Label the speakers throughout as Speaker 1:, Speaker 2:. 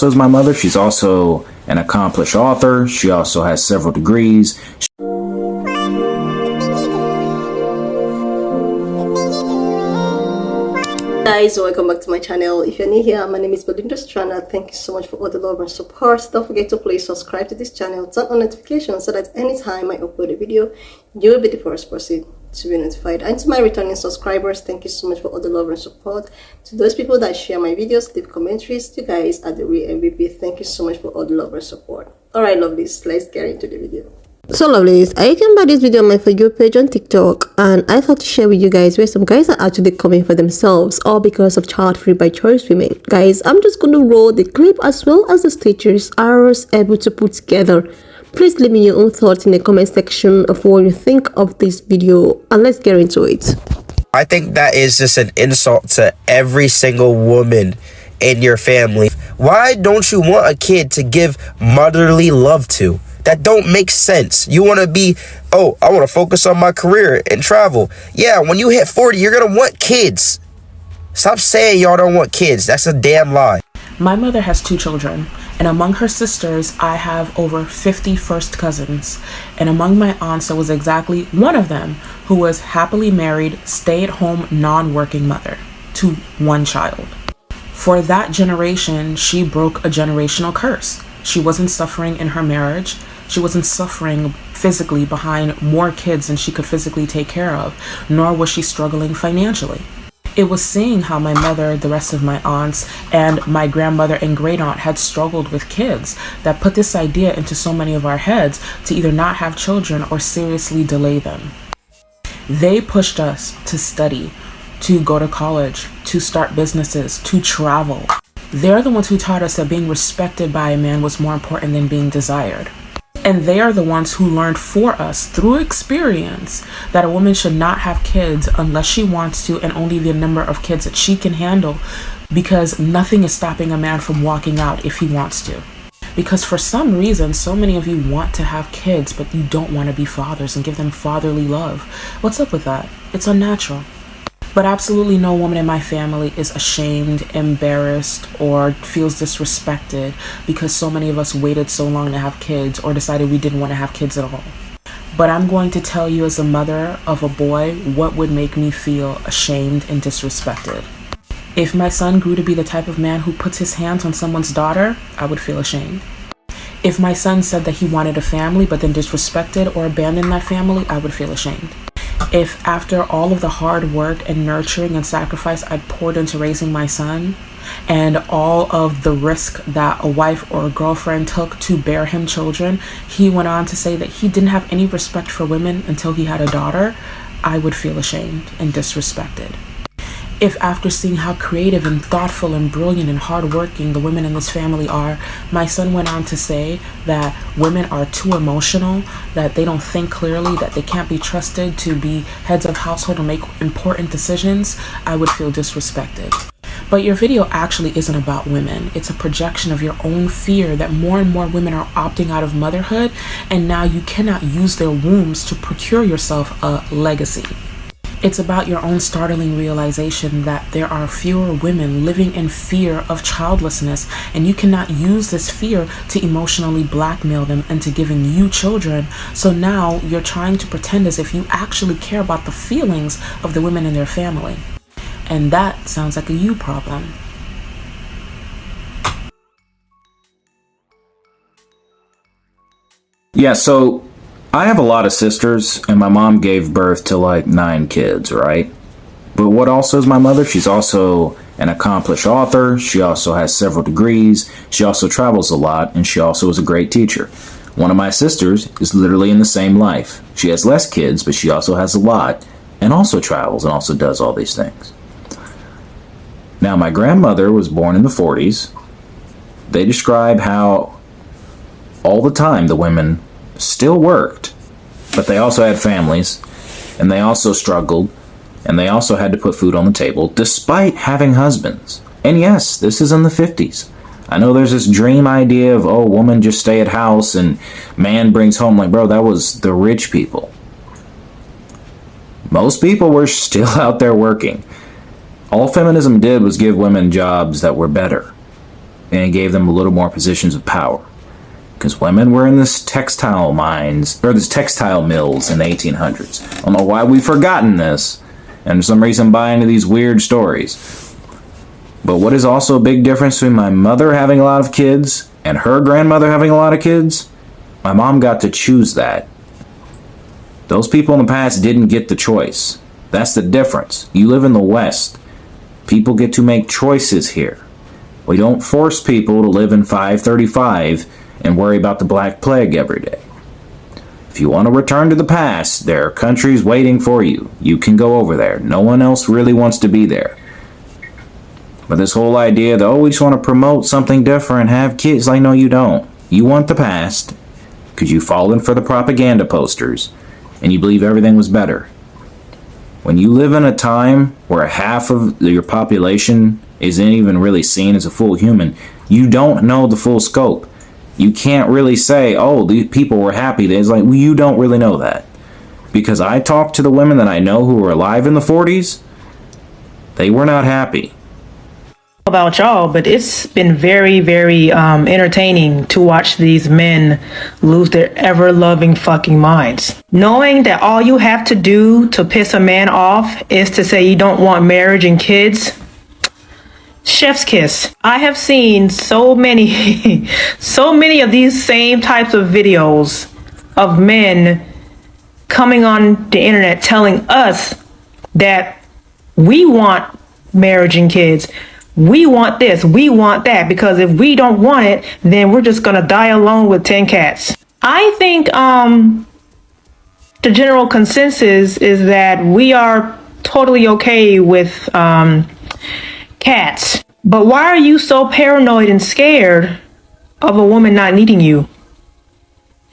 Speaker 1: also is my mother, she's also an accomplished author. She also has several degrees.
Speaker 2: Guys, welcome back to my channel. If you're new here, my name is Belinda Strana. Thank you so much for all the love and support. Don't forget to please subscribe to this channel, turn on notifications so that anytime I upload a video, you will be the first person to be notified. And to my returning subscribers, thank you so much for all the love and support. To those people that share my videos, leave commentaries, you guys are the real MVP. Thank you so much for all the love and support. Alright, lovelies, let's get into the video. So lovelies, I came by this video on my For You page on TikTok, and I thought to share with you guys where some guys are actually coming for themselves, all because of child-free by choice women. Guys, I'm just going to roll the clip as well as the stitches I was able to put together. Please leave me your own thoughts in the comment section of what you think of this video, and let's get into it.
Speaker 3: I think that is just an insult to every single woman in your family. Why don't you want a kid to give motherly love to? That don't make sense. You want to be, oh, I want to focus on my career and travel. Yeah, when you hit 40, you're going to want kids. Stop saying y'all don't want kids. That's a damn lie.
Speaker 4: My mother has 2 children, and among her sisters, I have over 50 first cousins. And among my aunts, there was exactly one of them who was happily married, stay-at-home, non-working mother to 1 child. For that generation, she broke a generational curse. She wasn't suffering in her marriage. She wasn't suffering physically behind more kids than she could physically take care of, nor was she struggling financially. It was seeing how my mother, the rest of my aunts, and my grandmother and great aunt had struggled with kids that put this idea into so many of our heads to either not have children or seriously delay them. They pushed us to study, to go to college, to start businesses, to travel. They're the ones who taught us that being respected by a man was more important than being desired. And they are the ones who learned for us through experience that a woman should not have kids unless she wants to, and only the number of kids that she can handle, because nothing is stopping a man from walking out if he wants to. Because for some reason, so many of you want to have kids, but you don't want to be fathers and give them fatherly love. What's up with that? It's unnatural. But absolutely no woman in my family is ashamed, embarrassed, or feels disrespected because so many of us waited so long to have kids or decided we didn't want to have kids at all. But I'm going to tell you, as a mother of a boy, what would make me feel ashamed and disrespected. If my son grew to be the type of man who puts his hands on someone's daughter, I would feel ashamed. If my son said that he wanted a family but then disrespected or abandoned that family, I would feel ashamed. If after all of the hard work and nurturing and sacrifice I poured into raising my son, and all of the risk that a wife or a girlfriend took to bear him children, he went on to say that he didn't have any respect for women until he had a daughter, I would feel ashamed and disrespected. If after seeing how creative and thoughtful and brilliant and hardworking the women in this family are, my son went on to say that women are too emotional, that they don't think clearly, that they can't be trusted to be heads of household or make important decisions, I would feel disrespected. But your video actually isn't about women. It's a projection of your own fear that more and more women are opting out of motherhood, and now you cannot use their wombs to procure yourself a legacy. It's about your own startling realization that there are fewer women living in fear of childlessness, and you cannot use this fear to emotionally blackmail them into giving you children. So now you're trying to pretend as if you actually care about the feelings of the women in their family. And that sounds like a you problem.
Speaker 1: Yeah, so I have a lot of sisters, and my mom gave birth to like 9 kids, right? But what also is my mother? She's also an accomplished author. She also has several degrees. She also travels a lot, and she also is a great teacher. One of my sisters is literally in the same life. She has less kids, but she also has a lot, and also travels, and also does all these things. Now, my grandmother was born in the 40s. They describe how all the time the women still worked, but they also had families, and they also struggled, and they also had to put food on the table despite having husbands. And yes, this is in the 50s. I know there's this dream idea of, oh, woman just stay at house and man brings home. Like, bro, that was the rich people. Most people were still out there working. All feminism did was give women jobs that were better. and it gave them a little more positions of power. Because women were in this textile mills in the 1800s. I don't know why we've forgotten this, and for some reason buy into these weird stories. But what is also a big difference between my mother having a lot of kids and her grandmother having a lot of kids? My mom got to choose that. Those people in the past didn't get the choice. That's the difference. You live in the West. People get to make choices here. We don't force people to live in 535 and worry about the Black Plague every day. If you want to return to the past, there are countries waiting for you. You can go over there. No one else really wants to be there. But this whole idea that, we just want to promote something different, have kids, like, no, you don't. You want the past, because you've fallen for the propaganda posters, and you believe everything was better. When you live in a time where half of your population isn't even really seen as a full human, you don't know the full scope. You can't really say, the people were happy. It's like, you don't really know that. Because I talked to the women that I know who were alive in the 40s, they were not happy.
Speaker 5: About y'all, but it's been very, very entertaining to watch these men lose their ever-loving fucking minds. Knowing that all you have to do to piss a man off is to say you don't want marriage and kids. Chef's kiss. I have seen so many of these same types of videos of men coming on the internet telling us that we want marriage and kids. We want this, we want that, because if we don't want it, then we're just gonna die alone with 10 cats. I think the general consensus is that we are totally okay with cats. But why are you so paranoid and scared of a woman not needing you?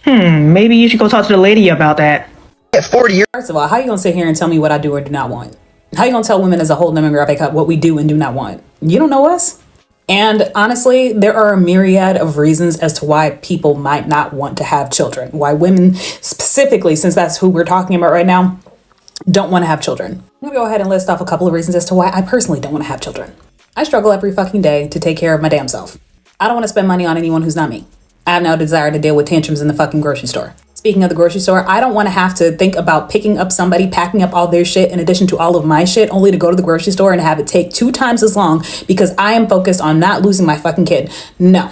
Speaker 5: Maybe you should go talk to the lady about that.
Speaker 3: At 40 years.
Speaker 6: First of all, how you gonna sit here and tell me what I do or do not want? How you gonna tell women as a whole demographic what we do and do not want? You don't know us. And honestly, there are a myriad of reasons as to why people might not want to have children. Why women specifically, since that's who we're talking about right now, don't want to have children. I'm gonna go ahead and list off a couple of reasons as to why I personally don't want to have children. I struggle every fucking day to take care of my damn self. I don't want to spend money on anyone who's not me. I have no desire to deal with tantrums in the fucking grocery store. Speaking of the grocery store, I don't want to have to think about picking up somebody, packing up all their shit in addition to all of my shit, only to go to the grocery store and have it take 2 times as long because I am focused on not losing my fucking kid. No.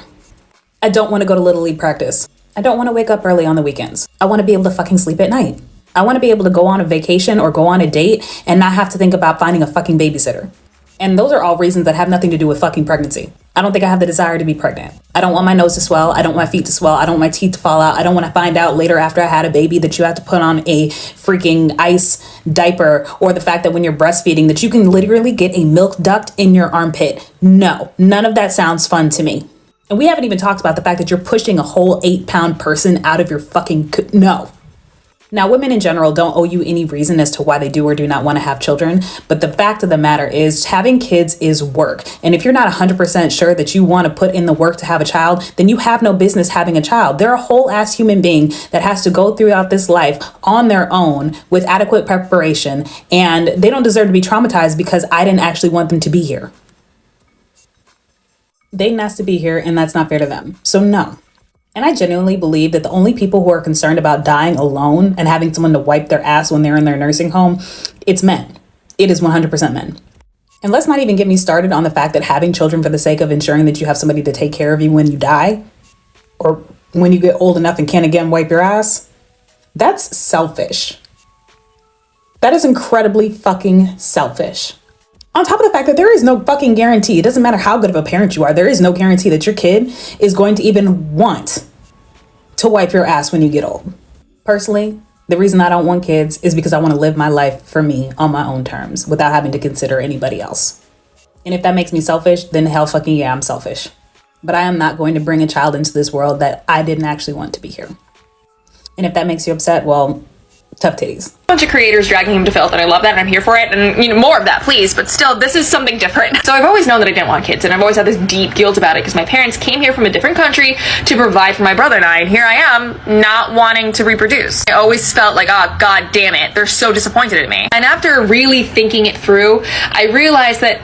Speaker 6: I don't want to go to Little League practice. I don't want to wake up early on the weekends. I want to be able to fucking sleep at night. I want to be able to go on a vacation or go on a date and not have to think about finding a fucking babysitter. And those are all reasons that have nothing to do with fucking pregnancy. I don't think I have the desire to be pregnant. I don't want my nose to swell. I don't want my feet to swell. I don't want my teeth to fall out. I don't want to find out later after I had a baby that you have to put on a freaking ice diaper, or the fact that when you're breastfeeding that you can literally get a milk duct in your armpit. No, none of that sounds fun to me. And we haven't even talked about the fact that you're pushing a whole 8-pound person out of your fucking no. Now, women in general don't owe you any reason as to why they do or do not want to have children. But the fact of the matter is having kids is work. And if you're not 100% sure that you want to put in the work to have a child, then you have no business having a child. They're a whole ass human being that has to go throughout this life on their own with adequate preparation. And they don't deserve to be traumatized because I didn't actually want them to be here. They didn't ask to be here, and that's not fair to them. So no. And I genuinely believe that the only people who are concerned about dying alone and having someone to wipe their ass when they're in their nursing home, it's men. It is 100% men. And let's not even get me started on the fact that having children for the sake of ensuring that you have somebody to take care of you when you die, or when you get old enough and can't again wipe your ass, that's selfish. That is incredibly fucking selfish. On top of the fact that there is no fucking guarantee, it doesn't matter how good of a parent you are, there is no guarantee that your kid is going to even want to wipe your ass when you get old. Personally, the reason I don't want kids is because I want to live my life for me on my own terms without having to consider anybody else. And if that makes me selfish, then hell fucking yeah, I'm selfish. But I am not going to bring a child into this world that I didn't actually want to be here. And if that makes you upset, well, tough titties.
Speaker 7: A bunch of creators dragging him to filth, and I love that, and I'm here for it, and more of that, please. But still, this is something different. So I've always known that I didn't want kids, and I've always had this deep guilt about it because my parents came here from a different country to provide for my brother and I, and here I am not wanting to reproduce. I always felt like, oh, god damn it, they're so disappointed in me. And after really thinking it through, I realized that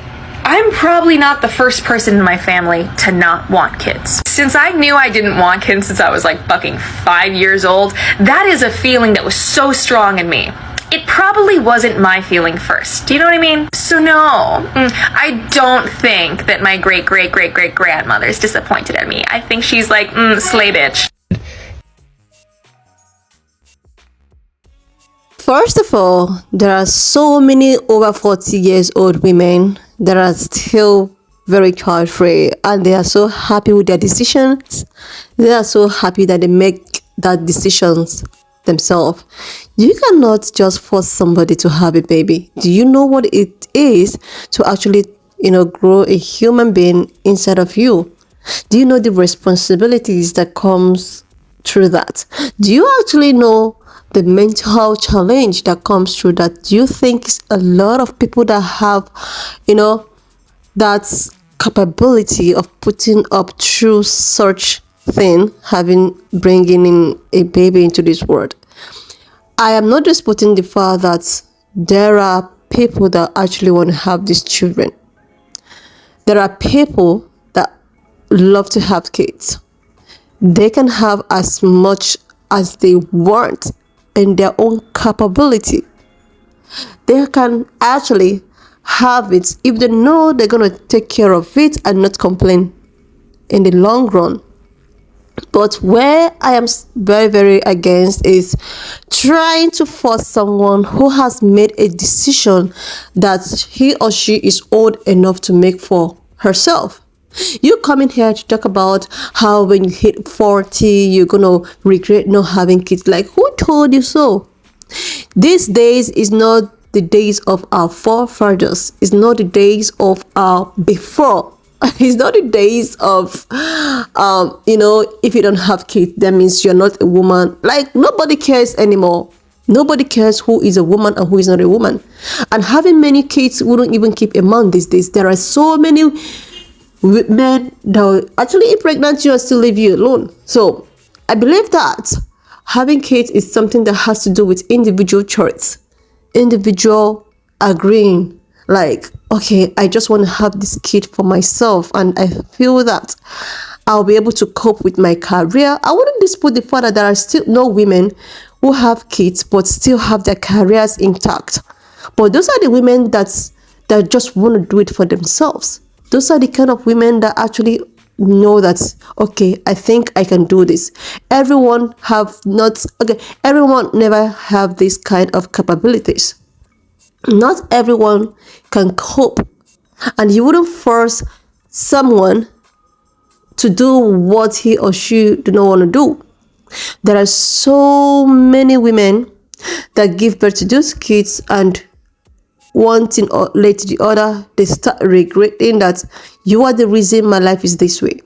Speaker 7: I'm probably not the first person in my family to not want kids. Since I knew I didn't want kids since I was like fucking 5 years old, that is a feeling that was so strong in me. It probably wasn't my feeling first. Do you know what I mean? So no, I don't think that my great-great-great-great-grandmother is disappointed at me. I think she's like, slay bitch.
Speaker 2: First of all, there are so many over 40 years old women that are still very child free, and they are so happy with their decisions. They are so happy that they make that decisions themselves. You cannot just force somebody to have a baby. Do you know what it is to actually, grow a human being inside of you? Do you know the responsibilities that comes through that? Do you actually know the mental challenge that comes through that? Do you think a lot of people that have, that capability of putting up through such thing, bringing in a baby into this world? I am not disputing the fact that there are people that actually want to have these children. There are people that love to have kids. They can have as much as they want in their own capability. They can actually have it if they know they're going to take care of it and not complain in the long run. But where I am very, very against is trying to force someone who has made a decision that he or she is old enough to make for herself. You coming here to talk about how when you hit 40, you're going to regret not having kids. Like, who told you so? These days is not the days of our forefathers. It's not the days of our before. It's not the days of, if you don't have kids, that means you're not a woman. Like, nobody cares anymore. Nobody cares who is a woman and who is not a woman. And having many kids wouldn't even keep a man these days. There are so many men that will actually impregnate you and still leave you alone. So I believe that having kids is something that has to do with individual choice, individual agreeing, like, okay, I just want to have this kid for myself, and I feel that I'll be able to cope with my career. I wouldn't dispute the fact that there are still no women who have kids but still have their careers intact. But those are the women that just want to do it for themselves. Those are the kind of women that actually know that, okay, I think I can do this. Everyone never have this kind of capabilities. Not everyone can cope, and you wouldn't force someone to do what he or she do not want to do. There are so many women that give birth to those kids, and one thing or led to the other, they start regretting that you are the reason my life is this way.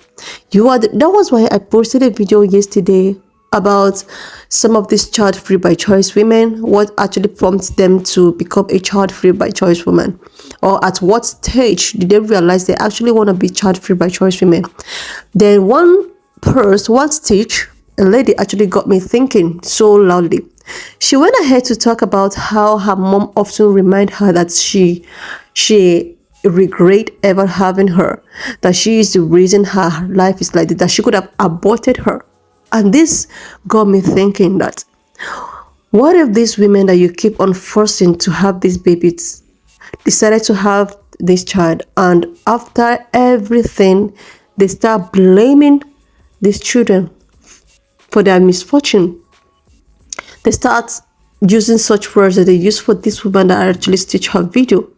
Speaker 2: That was why I posted a video yesterday about some of these child-free by choice women, what actually prompts them to become a child-free by choice woman, or at what stage did they realize they actually want to be child-free by choice women. Then one stage, a lady actually got me thinking so loudly. She went ahead to talk about how her mom often remind her that she regret ever having her, that she is the reason her life is like this, that she could have aborted her. And this got me thinking that, what if these women that you keep on forcing to have these babies decided to have this child, and after everything, they start blaming these children for their misfortune? They start using such words that they use for this woman that actually stitched her video.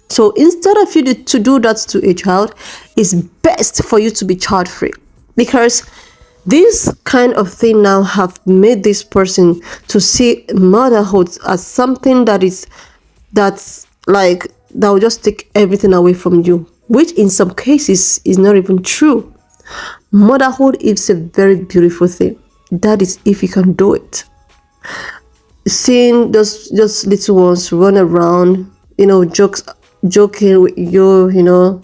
Speaker 2: So instead of you to do that to a child, it's best for you to be child free, because this kind of thing now have made this person to see motherhood as something that will just take everything away from you, which in some cases is not even true. Motherhood is a very beautiful thing. That is if you can do it. Seeing those little ones run around, joking with you,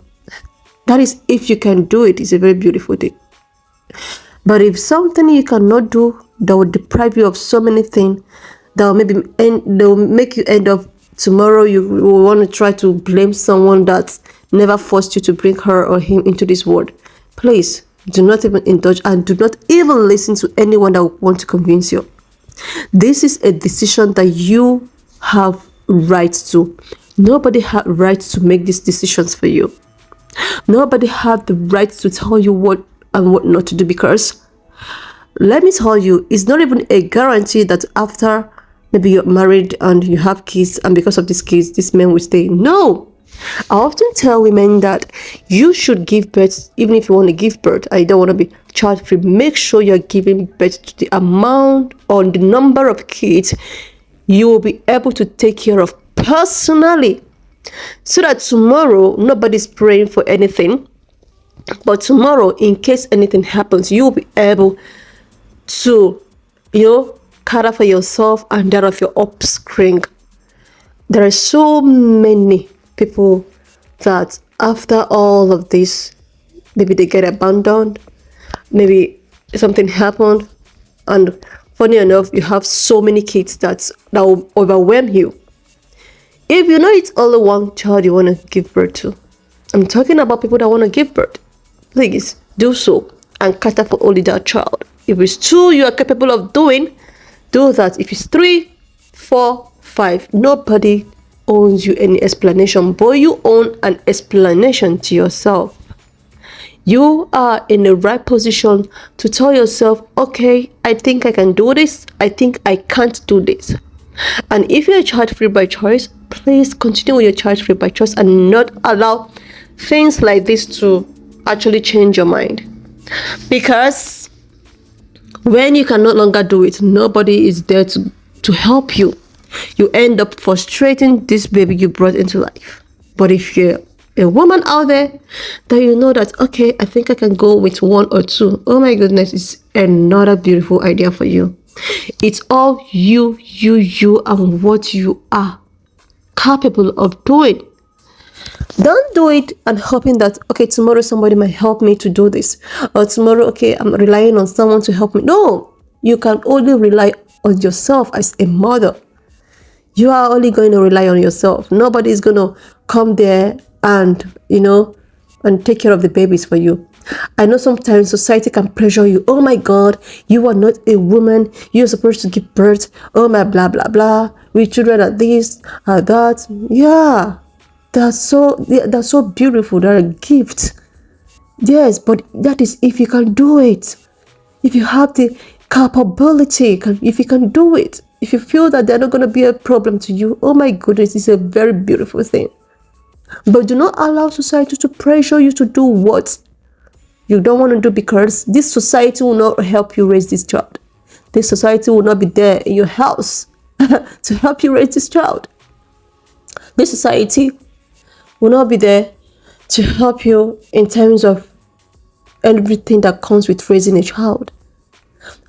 Speaker 2: that is if you can do it. It's a very beautiful thing. But if something you cannot do, that will deprive you of so many things, that will they'll make you end up tomorrow you will want to try to blame someone that never forced you to bring her or him into this world. Please do not even indulge and do not even listen to anyone that want to convince you. This is a decision that you have rights to. Nobody had rights to make these decisions for you. Nobody had the right to tell you what and what not to do, because let me tell you, it's not even a guarantee that after maybe you're married and you have kids, and because of these kids, this man will stay. No. I often tell women that you should give birth, even if you want to give birth, I don't want to be child free. Make sure you're giving birth to the amount or the number of kids you will be able to take care of personally, so that tomorrow nobody's praying for anything, but tomorrow, in case anything happens, you'll be able to, cater for yourself and that of your offspring. There are so many people that after all of this, maybe they get abandoned, maybe something happened, and funny enough, you have so many kids that will overwhelm you. If you know it's only one child you want to give birth to, I'm talking about people that want to give birth, please do so and cater for only that child. If it's 2 you are capable of doing, do that. If it's 3, 4, 5, nobody owes you any explanation, but you own an explanation to yourself. You are in the right position to tell yourself, okay, I think I can do this, I think I can't do this. And if you're child free by choice, please continue with your child free by choice and not allow things like this to actually change your mind. Because when you can no longer do it, nobody is there to help you. You end up frustrating this baby you brought into life. But if you're a woman out there that you know that, okay, I think I can go with 1 or 2, oh my goodness, it's another beautiful idea for you. It's all you and what you are capable of doing. Don't do it and hoping that, okay, tomorrow somebody might help me to do this, or tomorrow, okay, I'm relying on someone to help me. No, you can only rely on yourself as a mother. You are only going to rely on yourself. Nobody is going to come there and, and take care of the babies for you. I know sometimes society can pressure you. Oh my God, you are not a woman. You're supposed to give birth. Oh my blah, blah, blah. We children are this, are that. Yeah, that's so beautiful. They're a gift. Yes, but that is if you can do it. If you have the capability, if you can do it. If you feel that they're not going to be a problem to you, oh my goodness, it's a very beautiful thing. But do not allow society to pressure you to do what you don't want to do, because this society will not help you raise this child. This society will not be there in your house to help you raise this child. This society will not be there to help you in terms of everything that comes with raising a child.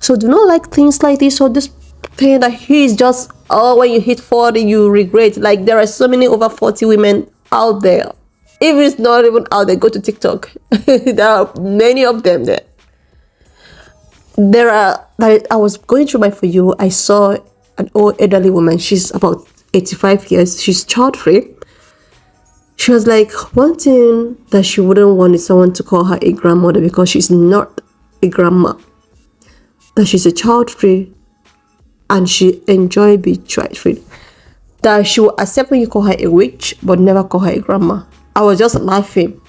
Speaker 2: So do not like things like this, or this thing that he's just, when you hit 40 you regret. Like, there are so many over 40 women out there. If it's not even out there, go to TikTok. There are many of them there. I was going through my For You, I saw an old elderly woman. She's about 85 years. She's child free. She was like, one thing that she wouldn't want is someone to call her a grandmother, because she's not a grandma. That she's a child free and she enjoy being child free. That she will accept when you call her a witch, but never call her a grandma. I was just laughing.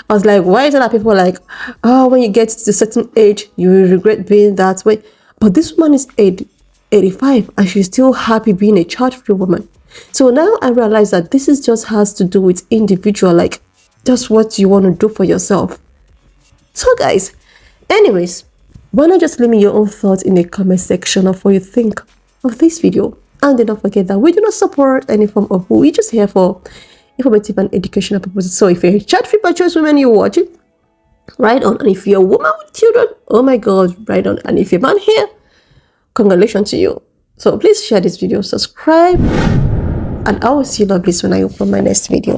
Speaker 2: I was like, why is it that people are like, oh, when you get to a certain age, you will regret being that way? But this woman is 85 and she's still happy being a child-free woman. So now I realize that this is just has to do with individual, like just what you want to do for yourself. So guys, anyways, why not just leave me your own thoughts in the comment section of what you think of this video. And then don't forget that we do not support any form of who. We're just here for informative and educational purposes. So if you're a child-free by choice woman, you watch it, right on. And if you're a woman with children, oh my God, right on. And if you're a man here, congratulations to you. So please share this video, subscribe, and I will see you lovelies when I open my next video.